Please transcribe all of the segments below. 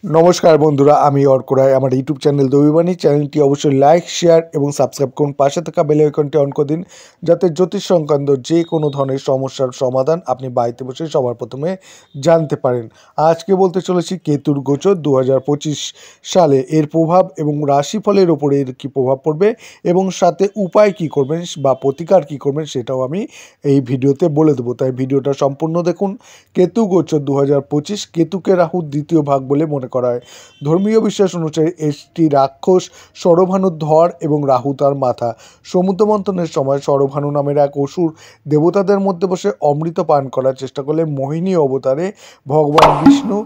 नमस्कार बंधुरा आमी अर्क राय आमार यूट्यूब चैनल दबिबाणी चैनलटी अवश्य लाइक शेयर और सबसक्राइब करुन पाशे थाका बेल आइकनटी अन करे दिन जाते ज्योतिष संक्रांत जे कोनो धरनेर समस्यार समाधान आपनि बाड़ीते बसे सबार प्रथमे जानते पारेन। आज के बोलते चलेछि केतुर गोचर 2025 साले एर प्रभाव एवं राशिफलेर ओपर एर कि प्रभाव पड़बे एवं साथे उपाय कि करबेन बा प्रतिकार कि करबेन सेटाओ आमि एई भिडियोते बोले देब, ताई भिडियोटा सम्पूर्ण देखुन। केतु गोचर 2025 केतुके राहु द्वितीय भाग बोले मने करा है। धर्मीय विश्वास अनुसारे एटी राक्षस सरभानुर धर एवं राहु तार माथा। समुद्र मंथनेर समय सरभानु नामेर एक असुर देवतादेर मध्य बसे अमृत पान करार चेष्टा करले मोहिनी अवतारे भगवान विष्णु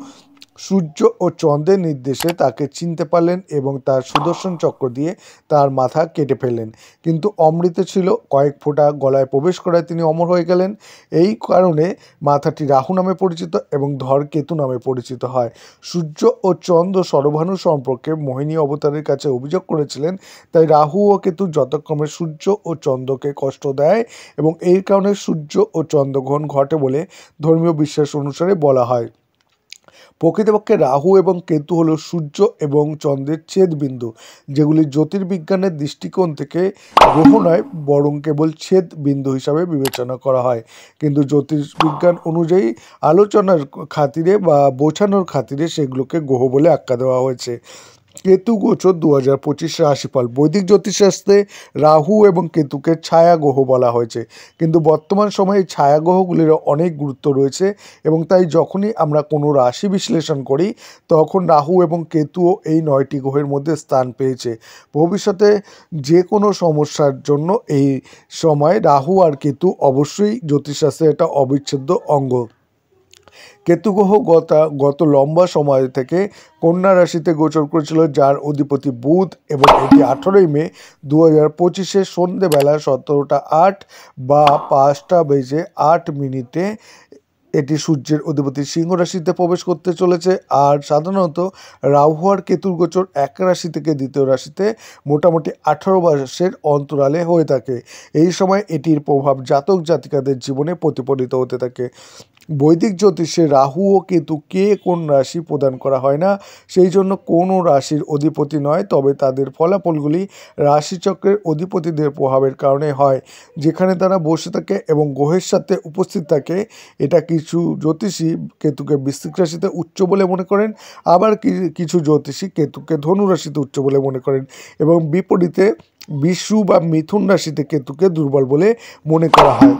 सूर्य और चंद्रेर निर्देशे ताके चिनते पारलेन एवं तार सुदर्शन चक्र दिए तार माथा केटे फेललेन, किन्तु अमृते छिलो कयेक फोटा गलाय प्रवेश कराय तिनि अमर हये गेलेन। एई कारणे माथाटी राहु नामे परिचित एवं धर केतु नामे परिचित हय। सूर्य और चंद्र सरभानु सम्पर्के मोहिनी अवतारेर काछे अभियोग करेছিলেন, ताई राहु और केतु यथाक्रमे सूर्य और चंद्रके कष्ट देय एवं एई कारणे सूर्य और चंद्रग्रहण घटे बोले धर्मीय विश्वास अनुसारे बला हय। प्रकृतपक्षे राहु एवं केतु हलो सूर्य एवं चंद्रेर छेद बिंदु, जेगुली ज्योतिर्विज्ञानेर दृष्टिकोण थेके ग्रह नय बरং केवल छेद बिंदु हिसाबे विवेचना करा हय, किन्तु ज्योतिर्विज्ञान अनुयायी आलोचनार खातिरे बा बोझानोर खातिरे सेगुलोके ग्रह बोले आख्या देওয়া हयेছে। केतु गोचर 2025 राशिफल वैदिक ज्योतिषशास्त्रे राहु एवं केतुके छाया ग्रह बला हयेছে, किन्तु बर्तमान समय छाया ग्रहगुलिर अनेक गुरुत्व रयेছে एवं ताई जखोनी आमरा कोनो राशि विश्लेषण करी तखन राहु एवं केतुओ এই ৯টি ग्रहेर मध्य स्थान पेয়েছে। भविष्यते जे कोनो समस्यार जन्य এই समय राहु और केतु अवश्यई ज्योतिषशास्त्रेर एक अविच्छेद्य अंग। केतु ग्रह गत लम्बा समय থেকে कन्या राशिते गोचर करेছিল, जार अधिपति बुध एवं एटी 18 मे 2025 सन्ধ্যে बेला 17:08 বা 5:08 एटी सूर्येर अधिपति सिंह राशिते प्रवेश करते चलेছে। और साधारणत राहु और केतुर गोचर एक राशि থেকে द्वितीय राशिते मोटामुटी 18 मासेर अंतराले हये थाके। এই समय एटिर प्रभाव जातक जातिकादेर जीवने प्रतिफलित होते थाके। वैदिक ज्योतिषे राहु और केतु के कोन राशि प्रदान करा हय ना, सेई जन्य कोनो राशिर अधिपति नय, तबे तादेर फलाफलगुली राशिचक्रेर अधिपतिदेर प्रभावेर कारणे हय, जेखाने तारा बसे थाके एवं ग्रहेर साथे उपस्थित थाके। एटा किछु ज्योतिषी केतुके बृश्चिक राशिते उच्च बोले मने करेन, आबार किछु ज्योतिषी केतुके धनु राशिते उच्च बोले मने करेन एवं विपरीते बिषु बा मिथुन राशिते केतुके दुर्बल बोले मने करा हय।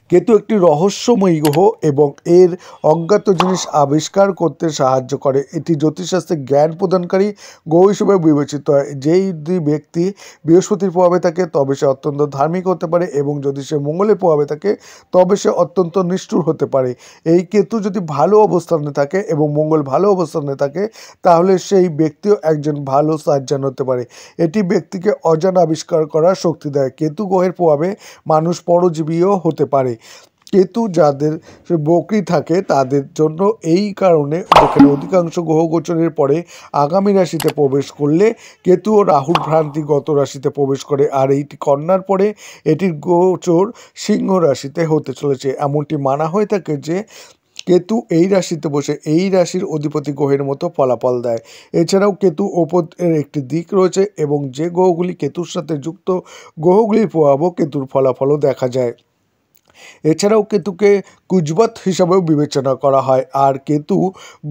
केतु एक रहस्यमयी ग्रह एवं एर अज्ञात जिनिस आविष्कार करते साहाय्य करे। एटी ज्योतिषशास्त्रे ज्ञान प्रदानकारी ग्रह हिसेबे विवेचित हय। जेई व्यक्ति बृहस्पतिर प्रभावे थाके तबे से अत्यंत धार्मिक होते पारे एवं यदि से मंगलेर प्रभावे थाके तबे से अत्यंत निष्ठुर होते पारे। एई केतु यदि भालो अवस्थाने थाके एवं मंगल भालो अवस्थाने थाके ताहले सेई व्यक्तिओ एकजन भालो सार्जन होते पारे। एटी व्यक्तिके अजान आविष्कार करार शक्ति देय। केतु ग्रहेर प्रभावे मानुष परजीवीओ होते पारे। केतु जादेर बकरी थाके तादेर जन्य एई कारणे जेखाने अधिकांश ग्रह गोचरेर परे आगामी राशिते प्रवेश करले केतु और राहुर भ्रांति गत राशिते प्रवेश करे और एटी कन्यार परे एटिर गोचर सिंह राशिते होते चलेছে। एमनटी माना हये थाके जे केतु এই রাশিতে বসে এই রাশির অধিপতি গ্রহের মতো ফলাফল দেয়। এছাড়াও কেতু ওপরের একটি দিক রয়েছে এবং যে গ্রহগুলি কেতুর সাথে যুক্ত গ্রহগুলির প্রভাবও কেতুর ফলাফলও দেখা যায়। এছাড়াও কেতুকে কুজবত হিসাবেও বিবেচনা করা হয়। আর কেতু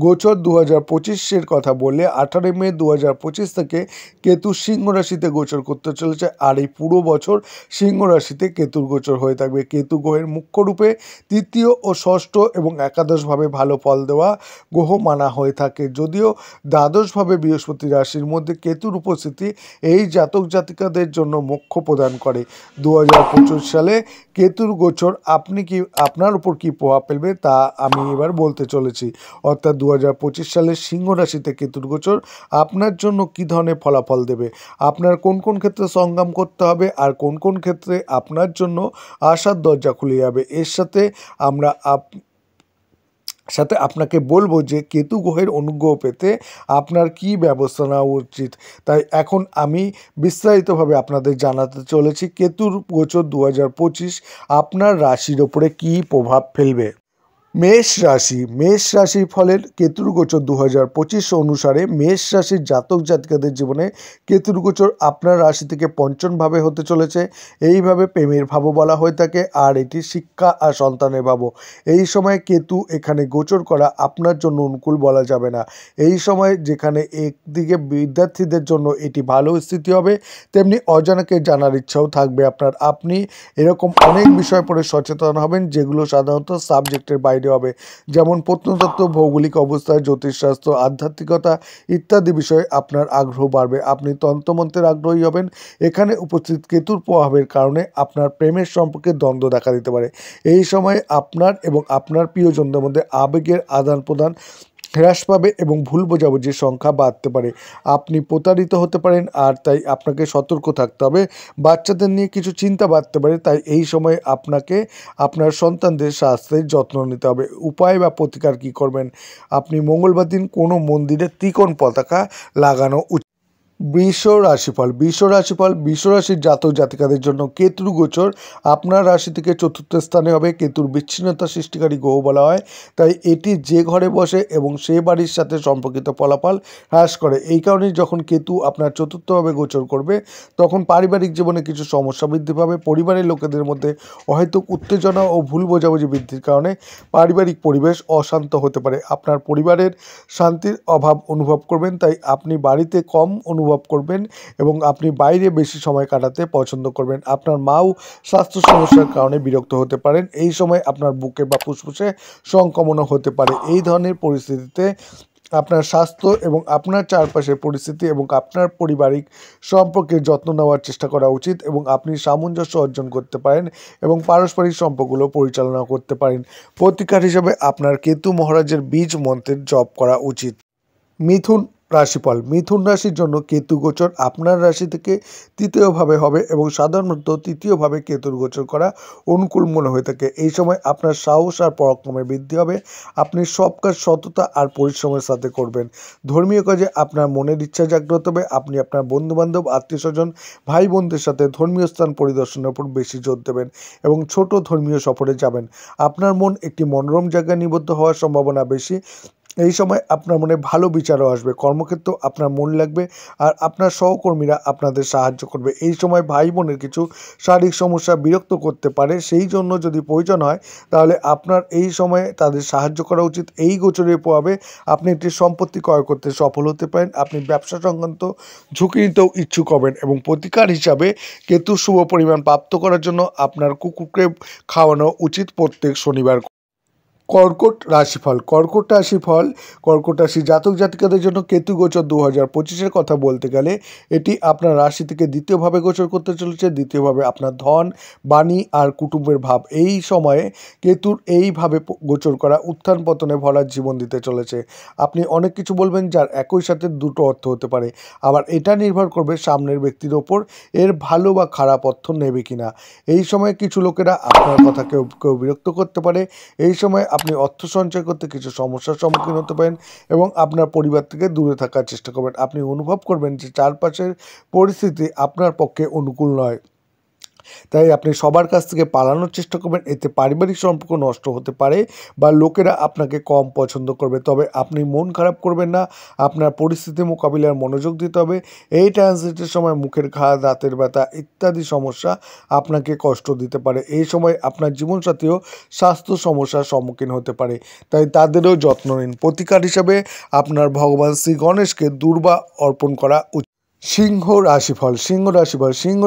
গোচর 2025 কথা বললে 18 মে 2025 থেকে কেতু সিংহ রাশিতে গোচর করতে চলেছে আর এই পুরো বছর সিংহ রাশিতে কেতুর গোচর হয়ে থাকবে। কেতু গ্রহের মুখ্য রূপে তৃতীয় ও ষষ্ঠ এবং একাদশভাবে ভালো ফল দেওয়া গ্রহ মানা হয়ে থাকে, যদিও দ্বাদশভাবে বৃহস্পতি রাশির মধ্যে কেতুর উপস্থিতি এই জাতক জাতিকাদের জন্য মোক্ষ প্রদান করে। 2025 সালে কেতুর গোচর আপনি কি আপনার উপর কি প্রভাব ফেলবে তা আমি এবার বলতে চলেছি। অর্থাৎ 2025 সালে সিংহ রাশিতে কেতুর গোচর আপনার জন্য কি ধরনের ফলাফল দেবে, আপনার কোন কোন ক্ষেত্রে সংগ্রাম করতে হবে আর কোন কোন ক্ষেত্রে আপনার জন্য আশার দরজা খুলে যাবে, এর সাথে আপনাকে বলবো যে কেতু গ্রহের অনুগ্রহ পেতে আপনার কি ব্যবস্থা নেওয়া উচিত। তাই এখন আমি বিস্তারিতভাবে আপনাদের জানাতে চলেছি কেতুর গোচর 2025 আপনার রাশির ওপরে কি প্রভাব ফেলবে। মেষ রাশি ফলের কেতুর গোচর 2025 অনুসারে মেষ রাশির জাতক জাতিকাদের জীবনে কেতুর গোচর আপনার রাশি থেকে পঞ্চম ভাবে হতে চলেছে। এইভাবে প্রেমের ভাবও বলা হয়ে থাকে, আর এটি শিক্ষা আর সন্তানের ভাবও। এই সময় কেতু এখানে গোচর করা আপনার জন্য অনুকূল বলা যাবে না। এই সময় যেখানে একদিকে বিদ্যার্থীদের জন্য এটি ভালো স্থিতি হবে, তেমনি অজানাকে জানার ইচ্ছাও থাকবে আপনার। আপনি এরকম অনেক বিষয় পড়ে সচেতন হবেন যেগুলো সাধারণত সাবজেক্টের বাইরে হবে, যেমন প্রত্নতত্ত্ব, ভৌগোলিক অবস্থা, জ্যোতিষশাস্ত্র, আধ্যাত্মিকতা ইত্যাদি বিষয়ে আপনার আগ্রহ বাড়বে। আপনি তন্ত্রমন্ত্রের আগ্রহী হবেন। এখানে উপস্থিত কেতুর প্রভাবের কারণে আপনার প্রেমের সম্পর্কে দ্বন্দ্ব দেখা দিতে পারে। এই সময়ে আপনার এবং আপনার প্রিয়জনদের মধ্যে আবেগের আদান প্রদান হ্রাস পাবে এবং ভুল বোঝাবুঝির সংখ্যা বাড়তে পারে। আপনি প্রতারিত হতে পারেন, আর তাই আপনাকে সতর্ক থাকতে হবে। বাচ্চাদের নিয়ে কিছু চিন্তা বাড়তে পারে, তাই এই সময়ে আপনাকে আপনার সন্তানদের স্বাস্থ্যের যত্ন নিতে হবে। উপায় বা প্রতিকার কী করবেন? আপনি মঙ্গলবার দিন কোনো মন্দিরে ত্রিকোণ পতাকা লাগানো উচিত। বৃষ রাশির জাতক জাতিকাদের জন্য কেতুর গোচর আপনার রাশি থেকে চতুর্থ স্থানে হবে। কেতুর বিচ্ছিন্নতা সৃষ্টিকারী গ্রহ বলা হয়, তাই এটি যে ঘরে বসে এবং সে বাড়ির সাথে সম্পর্কিত ফলাফল হ্রাস করে। এই কারণে যখন কেতু আপনার চতুর্থভাবে গোচর করবে, তখন পারিবারিক জীবনে কিছু সমস্যা বৃদ্ধি পাবে। পরিবারের লোকেদের মধ্যে অহেতুক উত্তেজনা ও ভুল বোঝাবুঝি বৃদ্ধির কারণে পারিবারিক পরিবেশ অশান্ত হতে পারে। আপনার পরিবারের শান্তির অভাব অনুভব করবেন, তাই আপনি বাড়িতে কম অনুভব করবেন এবং আপনি বাইরে বেশি সময় কাটাতে পছন্দ করবেন। আপনার মাও স্বাস্থ্য সমস্যার কারণে বিরক্ত হতে পারেন। এই সময় আপনার বুকে বা ফুসফুসে সংক্রমণও হতে পারে। এই ধরনের পরিস্থিতিতে আপনার স্বাস্থ্য এবং আপনার চারপাশের পরিস্থিতি এবং আপনার পারিবারিক সম্পর্কের যত্ন নেওয়ার চেষ্টা করা উচিত, এবং আপনি সামঞ্জস্য অর্জন করতে পারেন এবং পারস্পরিক সম্পর্কগুলো পরিচালনা করতে পারেন। প্রতিকার হিসেবে আপনার কেতু মহারাজের বীজ মন্ত্রের জপ করা উচিত। মিথুন রাশির জন্য কেতু গোচর আপনার রাশি থেকে তৃতীয়ভাবে হবে এবং সাধারণত তৃতীয়ভাবে কেতুর গোচর করা অনুকূল মনে হয়ে থাকে। এই সময় আপনার সাহস আর পরাক্রমে বৃদ্ধি হবে। আপনি সব কাজ সততা আর পরিশ্রমের সাথে করবেন। ধর্মীয় কাজে আপনার মনের ইচ্ছা জাগ্রত হবে। আপনি আপনার বন্ধুবান্ধব, আত্মীয় স্বজন, ভাই বোনদের সাথে ধর্মীয় স্থান পরিদর্শনের উপর বেশি জোর দেবেন এবং ছোট ধর্মীয় সফরে যাবেন। আপনার মন একটি মনোরম জায়গায় নিবদ্ধ হওয়ার সম্ভাবনা বেশি। এই সময় আপনার মনে ভালো বিচারও আসবে। কর্মক্ষেত্রেও আপনার মন লাগবে, আর আপনার সহকর্মীরা আপনাদের সাহায্য করবে। এই সময় ভাই বোনের কিছু শারীরিক সমস্যা বিরক্ত করতে পারে, সেই জন্য যদি প্রয়োজন হয় তাহলে আপনার এই সময়ে তাদের সাহায্য করা উচিত। এই গোচরের প্রভাবে আপনি একটি সম্পত্তি ক্রয় করতে সফল হতে পারেন। আপনি ব্যবসা সংক্রান্ত ঝুঁকি নিতেও ইচ্ছুক হবেন, এবং প্রতিকার হিসাবে কেতু শুভ পরিমাণ প্রাপ্ত করার জন্য আপনার কুকুরকে খাওয়ানো উচিত প্রত্যেক শনিবার। কর্কট রাশি জাতক জাতিকাদের জন্য কেতু গোচর 2025-এর কথা বলতে গেলে এটি আপনার রাশি থেকে দ্বিতীয়ভাবে গোচর করতে চলেছে। দ্বিতীয়ভাবে আপনার ধন, বাণী আর কুটুম্বের ভাব। এই সময়ে কেতুর এইভাবে গোচর করা উত্থান পতনে ভরা জীবন দিতে চলেছে। আপনি অনেক কিছু বলবেন যার একই সাথে দুটো অর্থ হতে পারে, আবার এটা নির্ভর করবে সামনের ব্যক্তির ওপর এর ভালো বা খারাপ অর্থ নেবে কিনা। এই সময় কিছু লোকেরা আপনার কথা কেউ বিরক্ত করতে পারে। এই সময় আপনি অর্থ সঞ্চয় করতে কিছু সমস্যার সম্মুখীন হতে পারেন এবং আপনার পরিবার থেকে দূরে থাকার চেষ্টা করবেন। আপনি অনুভব করবেন যে চারপাশের পরিস্থিতি আপনার পক্ষে অনুকূল নয়, তাই আপনি সবার কাছ থেকে পালানোর চেষ্টা করবেন। এতে পারিবারিক সম্পর্ক নষ্ট হতে পারে বা লোকেরা আপনাকে কম পছন্দ করবে। তবে আপনি মন খারাপ করবেন না, আপনার পরিস্থিতি মোকাবিলার মনোযোগ দিতে হবে। এই ট্রানজিটের সময় মুখের ঘা, দাঁতের ব্যথা ইত্যাদি সমস্যা আপনাকে কষ্ট দিতে পারে। এই সময় আপনার জীবনসাথীও স্বাস্থ্য সমস্যার সম্মুখীন হতে পারে, তাই তাদেরও যত্ন নিন। প্রতিকার হিসাবে আপনার ভগবান শ্রী গণেশকে দূর্বা অর্পণ করা উচিত। সিংহ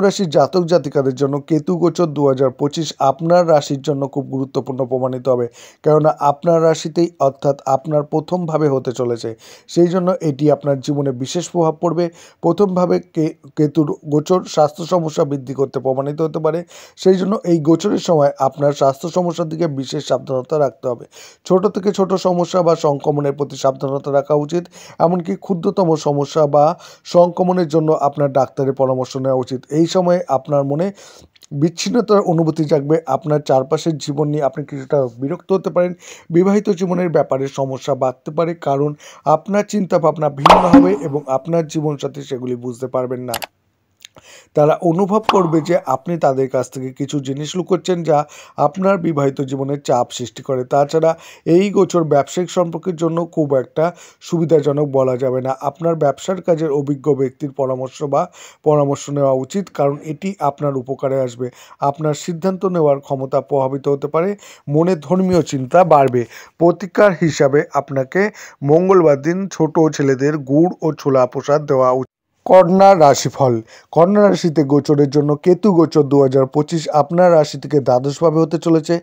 রাশির জাতক জাতিকাদের জন্য কেতু গোচর 2025 আপনার রাশির জন্য খুব গুরুত্বপূর্ণ প্রমাণিত হবে, কেননা আপনার রাশিতেই অর্থাৎ আপনার প্রথমভাবে হতে চলেছে। সেই জন্য এটি আপনার জীবনে বিশেষ প্রভাব পড়বে। প্রথমভাবে কেতুর গোচর স্বাস্থ্য সমস্যা বৃদ্ধি করতে প্রমাণিত হতে পারে। সেই জন্য এই গোচরের সময় আপনার স্বাস্থ্য সমস্যার দিকে বিশেষ সাবধানতা রাখতে হবে। ছোট থেকে ছোট সমস্যা বা সংক্রমণের প্রতি সাবধানতা রাখা উচিত। এমনকি ক্ষুদ্রতম সমস্যা বা সংক্রমণের জন্য আপনার ডাক্তারের পরামর্শ নেওয়া উচিত। এই সময়ে আপনার মনে বিচ্ছিন্নতার অনুভূতি জাগবে। আপনার চারপাশের জীবন নিয়ে আপনি কিছুটা বিরক্ত হতে পারেন। বিবাহিত জীবনের ব্যাপারে সমস্যা বাড়তে পারে, কারণ আপনার চিন্তা ভাবনা ভিন্ন হবে এবং আপনার জীবনসাথী সেগুলি বুঝতে পারবেন না। তারা অনুভব করবে যে আপনি তাদের কাছ থেকে কিছু জিনিস লুকোচ্ছেন, যা আপনার বিবাহিত জীবনে চাপ সৃষ্টি করে। তাছাড়া এই গোচর ব্যবসায়িক সম্পর্কের জন্য খুব একটা সুবিধাজনক বলা যাবে না। আপনার ব্যবসার কাজের অভিজ্ঞ ব্যক্তির পরামর্শ নেওয়া উচিত, কারণ এটি আপনার উপকারে আসবে। আপনার সিদ্ধান্ত নেওয়ার ক্ষমতা প্রভাবিত হতে পারে, মনে ধর্মীয় চিন্তা বাড়বে। প্রতিকার হিসাবে আপনাকে মঙ্গলবার দিন ছোট ছেলেদের গুড় ও ছোলা প্রসাদ দেওয়া উচিত। কন্যা রাশিফল। কন্যা রাশিতে গোচরের জন্য কেতু গোচর 2025 আপনার রাশি থেকে দ্বাদশভাবে হতে চলেছে।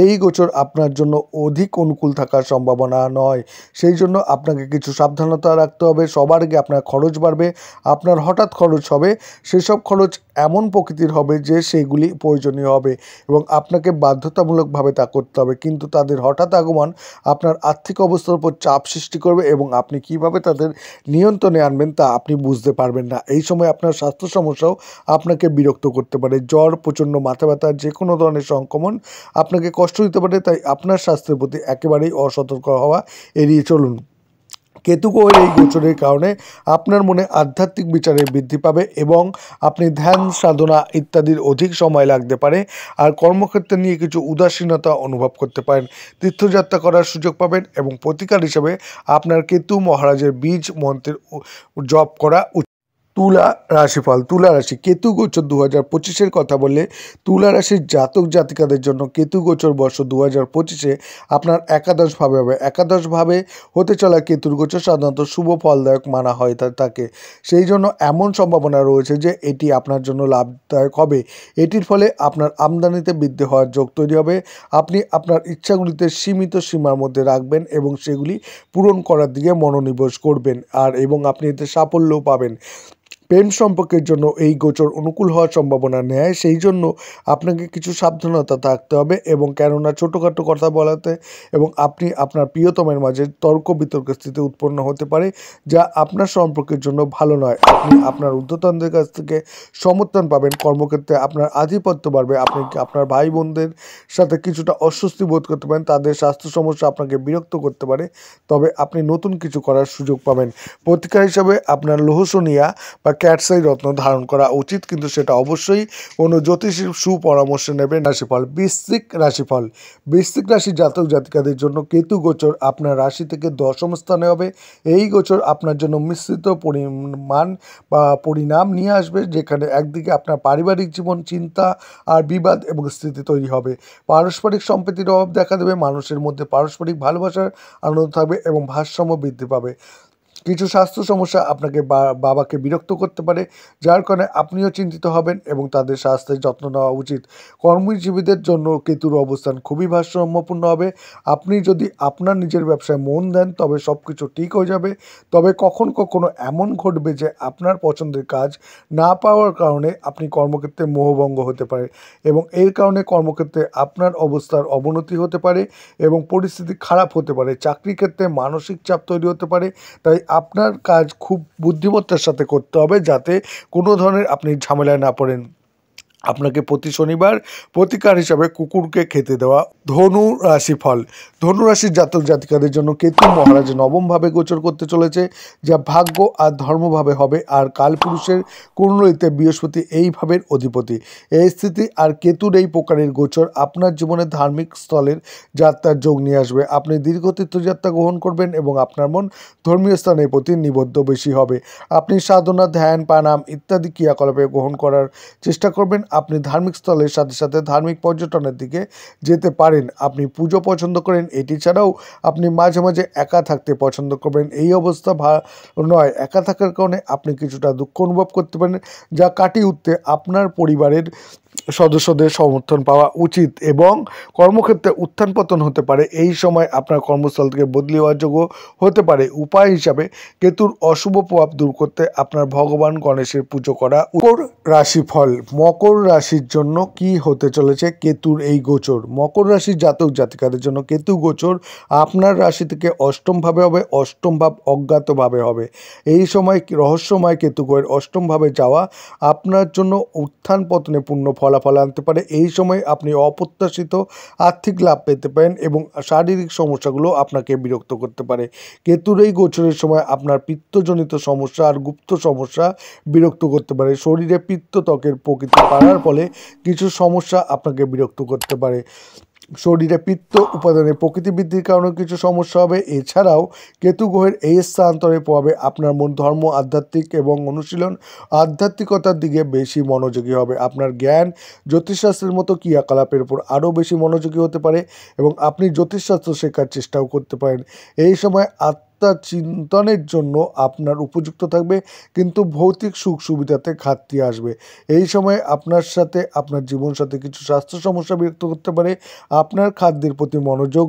এই গোচর আপনার জন্য অধিক অনুকূল থাকার সম্ভাবনা নয়, সেই জন্য আপনাকে কিছু সাবধানতা রাখতে হবে। সবার আগে আপনার খরচ বাড়বে, আপনার হঠাৎ খরচ হবে, সেসব খরচ এমন প্রকৃতির হবে যে সেগুলি প্রয়োজনীয় হবে এবং আপনাকে বাধ্যতামূলকভাবে তা করতে হবে, কিন্তু তাদের হঠাৎ আগমন আপনার আর্থিক অবস্থার উপর চাপ সৃষ্টি করবে এবং আপনি কিভাবে তাদের নিয়ন্ত্রণে আনবেন তা আপনি বুঝতে পারবেন না। এই সময় আপনার স্বাস্থ্য সমস্যাও আপনাকে বিরক্ত করতে পারে। জ্বর, প্রচণ্ড মাথা ব্যথা, যে কোনো ধরনের সংক্রমণ আপনাকে কষ্ট দিতে পারে, তাই আপনার স্বাস্থ্যের প্রতি একেবারেই অসতর্ক হওয়া এড়িয়ে চলুন। কেতু গ্রহের এই গোচরের কারণে আপনার মনে আধ্যাত্মিক বিচারে বৃদ্ধি পাবে এবং আপনি ধ্যান সাধনা ইত্যাদির অধিক সময় লাগতে পারে। আর কর্মক্ষেত্রে নিয়ে কিছু উদাসীনতা অনুভব করতে পারেন। তীর্থযাত্রা করার সুযোগ পাবেন এবং প্রতিকার হিসেবে আপনার কেতু মহারাজের বীজ মন্ত্রের জপ করা উচিত। তুলা রাশিফল। তুলা রাশি। কেতু গোচর 2025-এর কথা বললে তুলা রাশির জাতক জাতিকাদের জন্য কেতু গোচর বর্ষ 2025-এ আপনার একাদশভাবে হবে। একাদশভাবে হতে চলা কেতুর গোচর সাধারণত শুভ ফলদায়ক মানা হয় তাকে। সেই জন্য এমন সম্ভাবনা রয়েছে যে এটি আপনার জন্য লাভদায়ক হবে। এটির ফলে আপনার আমদানিতে বৃদ্ধি হওয়ার যোগ তৈরি হবে। আপনি আপনার ইচ্ছাগুলিতে সীমিত সীমার মধ্যে রাখবেন এবং সেগুলি পূরণ করার দিকে মনোনিবেশ করবেন এবং আপনি এতে সাফল্যও পাবেন। প্রেম সম্পর্কের জন্য এই গোচর অনুকূল হওয়ার সম্ভাবনা নেয়, সেই জন্য আপনাকে কিছু সাবধানতা থাকতে হবে এবং কেননা ছোটোখাটো কথা বলাতে এবং আপনি আপনার প্রিয়তমের মাঝে তর্ক বিতর্কের স্থিতি উৎপন্ন হতে পারে, যা আপনার সম্পর্কের জন্য ভালো নয়। আপনি আপনার ঊর্ধ্বতনদের কাছ থেকে সমর্থন পাবেন, কর্মক্ষেত্রে আপনার আধিপত্য বাড়বে। আপনি আপনার ভাই বোনদের সাথে কিছুটা অস্বস্তি বোধ করতে পারেন, তাদের স্বাস্থ্য সমস্যা আপনাকে বিরক্ত করতে পারে, তবে আপনি নতুন কিছু করার সুযোগ পাবেন। প্রতিকার হিসাবে আপনার লোহসনিয়া বা ক্যাটসাই রত্ন ধারণ করা উচিত, কিন্তু সেটা অবশ্যই কোনো জ্যোতিষীর সুপরামর্শ নেবেন। রাশিফল। বৃশ্চিক রাশিফল। বৃশ্চিক রাশির জাতক জাতিকাদের জন্য কেতু গোচর আপনার রাশি থেকে 10ম স্থানে হবে। এই গোচর আপনার জন্য মিশ্রিত পরিণাম নিয়ে আসবে, যেখানে একদিকে আপনার পারিবারিক জীবন, চিন্তা আর বিবাদ এবং স্থিতি তৈরি হবে। পারস্পরিক সম্প্রীতির অভাব দেখা দেবে, মানুষের মধ্যে পারস্পরিক ভালোবাসার আনন্দ থাকবে এবং ভারসাম্য বৃদ্ধি পাবে। কিছু স্বাস্থ্য সমস্যা আপনাকে বাবাকে বিরক্ত করতে পারে, যার কারণে আপনিও চিন্তিত হবেন এবং তাদের স্বাস্থ্যের যত্ন নেওয়া উচিত। কর্মজীবীদের জন্য কেতুর অবস্থান খুবই ভারসাম্যপূর্ণ হবে। আপনি যদি আপনার নিজের ব্যবসায় মন দেন তবে সব কিছু ঠিক হয়ে যাবে, তবে কখনো এমন ঘটবে যে আপনার পছন্দের কাজ না পাওয়ার কারণে আপনি কর্মক্ষেত্রে মোহভঙ্গ হতে পারে এবং এর কারণে কর্মক্ষেত্রে আপনার অবস্থার অবনতি হতে পারে এবং পরিস্থিতি খারাপ হতে পারে। চাকরি ক্ষেত্রে মানসিক চাপ তৈরি হতে পারে, তাই আপনার কাজ খুব বুদ্ধিমত্তার সাথে করতে হবে যাতে কোনো ধরনের আপনি ঝামেলায় না পড়েন। আপনাকে প্রতি শনিবার প্রতিকার হিসাবে কুকুরকে খেতে দেওয়া। ধনু রাশিফল। ধনু রাশির জাতক জাতিকাদের জন্য কেতু মহারাজ 9মভাবে গোচর করতে চলেছে, যা ভাগ্য আর ধর্মভাবে হবে, আর কালপুরুষের কুণ্ডলিতে বৃহস্পতি এই ভাবের অধিপতি। এই স্থিতি আর কেতুর এই প্রকারের গোচর আপনার জীবনে ধার্মিক স্থলের যাত্রার যোগ নিয়ে আসবে। আপনি দীর্ঘ তীর্থযাত্রা গ্রহণ করবেন এবং আপনার মন ধর্মীয় স্থানের প্রতি নিবদ্ধ বেশি হবে। আপনি সাধনা, ধ্যান, প্রাণায়াম ইত্যাদি ক্রিয়াকলাপে গ্রহণ করার চেষ্টা করবেন। আপনি ধার্মিক স্থলের সাথে সাথে ধার্মিক পর্যটনের দিকে যেতে পারেন। আপনি পুজো পছন্দ করেন, এটি ছাড়াও আপনি মাঝে মাঝে একা থাকতে পছন্দ করবেন। এই অবস্থা ভালো নয়। একা থাকার কারণে আপনি কিছুটা দুঃখ অনুভব করতে পারেন, যা কাটিয়ে উঠতে আপনার পরিবারের সদস্যদের সমর্থন পাওয়া উচিত এবং কর্মক্ষেত্রে উত্থান পতন হতে পারে। এই সময় আপনার কর্মস্থল থেকে বদলি হওয়ার যোগ্য হতে পারে। উপায় হিসাবে কেতুর অশুভ প্রভাব দূর করতে আপনার ভগবান গণেশের পুজো করা। মকর রাশিফল। মকর রাশির জন্য কি হতে চলেছে কেতুর এই গোচর। মকর রাশির জাতক জাতিকাদের জন্য কেতু গোচর আপনার রাশি থেকে অষ্টমভাবে হবে, অষ্টম ভাব অজ্ঞাতভাবে হবে। এই সময় রহস্যময় কেতু গ্রহের অষ্টমভাবে যাওয়া আপনার জন্য উত্থান পতনে পূর্ণ ফলাফল আনতে পারে। এই সময় আপনি অপ্রত্যাশিত আর্থিক লাভ পেতে পারেন এবং শারীরিক সমস্যাগুলো আপনাকে বিরক্ত করতে পারে। কেতুর এই গোচরের সময় আপনার পিত্তজনিত সমস্যা আর গুপ্ত সমস্যা বিরক্ত করতে পারে। শরীরে পিত্ত ত্বকের প্রকৃতি বাড়ার ফলে কিছু সমস্যা আপনাকে বিরক্ত করতে পারে। শরীরে পিত্ত উপাদানের প্রকৃতি বৃদ্ধির কারণে কিছু সমস্যা হবে। এছাড়াও কেতু গ্রহের এই স্থানান্তরের প্রভাবে আপনার মন ধর্ম, আধ্যাত্মিক এবং অনুশীলন, আধ্যাত্মিকতার দিকে বেশি মনোযোগী হবে। আপনার জ্ঞান জ্যোতিষশাস্ত্রের মতো ক্রিয়াকলাপের উপর আরও বেশি মনোযোগী হতে পারে এবং আপনি জ্যোতিষশাস্ত্র শেখার চেষ্টাও করতে পারেন। এই সময় আত্মার চিন্তনের জন্য আপনার উপযুক্ত থাকবে, কিন্তু ভৌতিক সুখ সুবিধাতে ঘাটতি আসবে। এই সময় আপনার সাথে আপনার জীবনসাথী কিছু স্বাস্থ্য সমস্যা বিরক্ত করতে পারে। আপনার খাদ্যের প্রতি মনোযোগ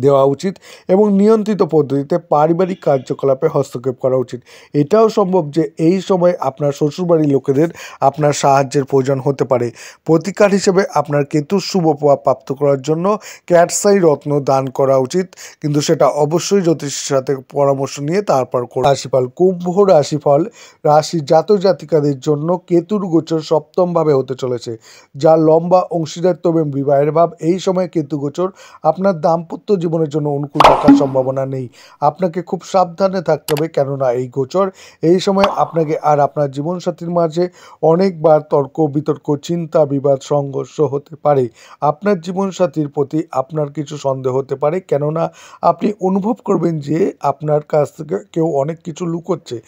দেওয়া উচিত এবং নিয়ন্ত্রিত পদ্ধতিতে পারিবারিক কার্যকলাপে হস্তক্ষেপ করা উচিত। এটাও সম্ভব যে এই সময় আপনার শ্বশুরবাড়ির লোকেদের আপনার সাহায্যের প্রয়োজন হতে পারে। প্রতিকার হিসেবে আপনার কেতুর শুভ প্রভাব প্রাপ্ত করার জন্য ক্যাটসাই রত্ন দান করা উচিত, কিন্তু সেটা অবশ্যই জ্যোতিষের সাথে পরামর্শ নিয়ে তারপর করুন। রাশিফল। কুম্ভ রাশিফল। রাশির জাতক জাতিকাদের জন্য কেতুর গোচর সপ্তমভাবে হতে চলেছে, যা লম্বা অংশীদারিত্ব এবং বিবাহের ভাব। এই সময় কেতু গোচর আপনার দাম্পত্য জীবনের জন্য অনুকূল থাকার সম্ভাবনা নেই। আপনাকে খুব সাবধানে থাকতে হবে, কেননা এই গোচর এই সময় আপনাকে আর আপনার জীবনসাথীর মাঝে অনেকবার তর্ক বিতর্ক, চিন্তা, বিবাদ, সংঘর্ষ হতে পারে। আপনার জীবনসাথীর প্রতি আপনার কিছু সন্দেহ হতে পারে, কেননা আপনি অনুভব করবেন যে আপনার কাছ থেকে কেউ অনেক কিছু লুকোচ্ছে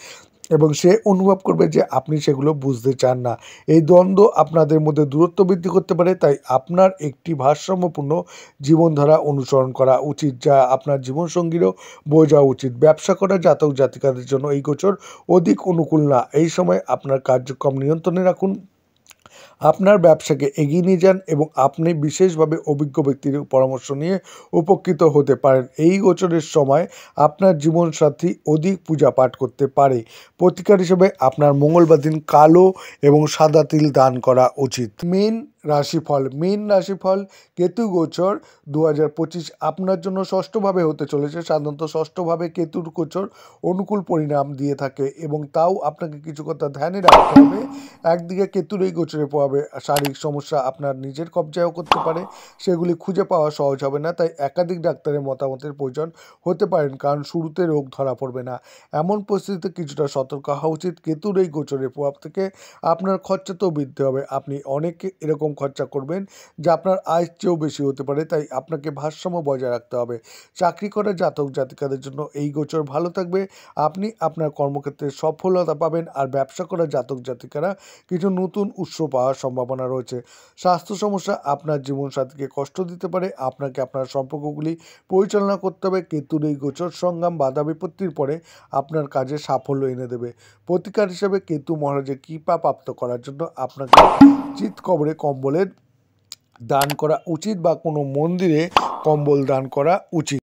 এবং সে অনুভব করবে যে আপনি সেগুলো বুঝতে চান না। এই দ্বন্দ্ব আপনাদের মধ্যে দূরত্ব বৃদ্ধি করতে পারে। তাই আপনার একটি ভারসাম্যপূর্ণ জীবনধারা অনুসরণ করা উচিত, যা আপনার জীবনসঙ্গীরও বোঝা উচিত। ব্যবসা করা জাতক জাতিকাদের জন্য এই গোচর অধিক অনুকূল না। এই সময় আপনার কার্যক্রম নিয়ন্ত্রণে রাখুন, আপনার ব্যবসাকে এগিয়ে নিয়ে যান এবং আপনি বিশেষভাবে অভিজ্ঞ ব্যক্তির পরামর্শ নিয়ে উপকৃত হতে পারেন। এই গোচরের সময় আপনার জীবনসাথী অধিক পূজা পাঠ করতে পারে। প্রতিকার হিসেবে আপনার মঙ্গলবার দিন কালো এবং সাদা তিল দান করা উচিত। মীন রাশিফল। মীন রাশিফল। কেতু গোচর 2025 আপনার জন্য ষষ্ঠভাবে হতে চলেছে। সাধারণত ষষ্ঠভাবে কেতুর গোচর অনুকূল পরিণাম দিয়ে থাকে এবং তাও আপনাকে কিছু কথা ধ্যানে রাখতে হবে। একদিকে কেতুর এই গোচরে প্রভাবে শারীরিক সমস্যা আপনার নিজের কবজায়ও করতে পারে, সেগুলি খুঁজে পাওয়া সহজ হবে না। তাই একাধিক ডাক্তারের মতামতের প্রয়োজন হতে পারেন, কারণ শুরুতে রোগ ধরা পড়বে না। এমন পরিস্থিতিতে কিছুটা সতর্ক হওয়া উচিত। কেতুর এই গোচরের প্রভাব থেকে আপনার খরচাতেও বৃদ্ধি হবে। আপনি অনেক এরকম খরচা করবেন যা আপনার আয়ের চেয়েও বেশি হতে পারে, তাই আপনাকে ভারসাম্য বজায় রাখতে হবে। চাকরি করা জাতক জাতিকাদের জন্য এই গোচর ভালো থাকবে। আপনি আপনার কর্মক্ষেত্রে সফলতা পাবেন, আর ব্যবসা করা জাতক জাতিকারা কিছু নতুন উৎস পাওয়ার সম্ভাবনা রয়েছে। স্বাস্থ্য সমস্যা আপনার জীবনসাথীকে কষ্ট দিতে পারে। আপনাকে আপনার সম্পর্কগুলি পরিচালনা করতে হবে। কেতুর এই গোচর সংগ্রাম, বাধা বিপত্তির পরে আপনার কাজে সাফল্য এনে দেবে। প্রতিকার হিসেবে কেতু মহারাজের কৃপা প্রাপ্ত করার জন্য আপনাকে চিত কবরে কম্বলের দান করা উচিত বা কোনো মন্দিরে কম্বল দান করা উচিত।